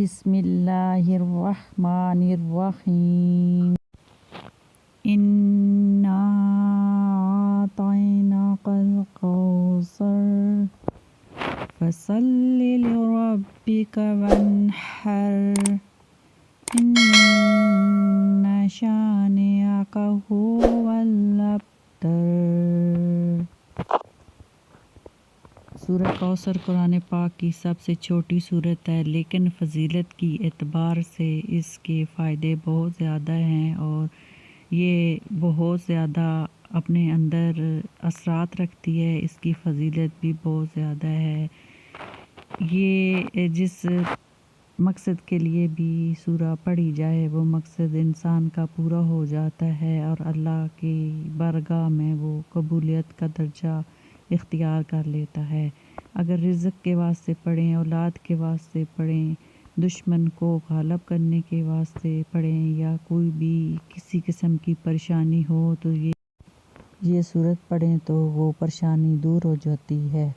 بسم اللہ الرحمن الرحیم انا اعطیناک الکوثر فصل لربک وانحر ان شانئک هو الابتر۔ سورہ کوثر قرآن پاک کی سب سے چھوٹی سورت ہے، لیکن فضیلت کی اعتبار سے اس کے فائدے بہت زیادہ ہیں اور یہ بہت زیادہ اپنے اندر اثرات رکھتی ہے۔ اس کی فضیلت بھی بہت زیادہ ہے۔ یہ جس مقصد کے لیے بھی سورہ پڑھی جائے وہ مقصد انسان کا پورا ہو جاتا ہے اور اللہ کی بارگاہ میں وہ قبولیت کا درجہ اختیار کر لیتا ہے۔ اگر رزق کے واسطے پڑھیں، اولاد کے واسطے پڑھیں، دشمن کو غالب کرنے کے واسطے پڑھیں یا کوئی بھی کسی قسم کی پریشانی ہو تو یہ سورت پڑھیں تو وہ پریشانی دور ہو جاتی ہے۔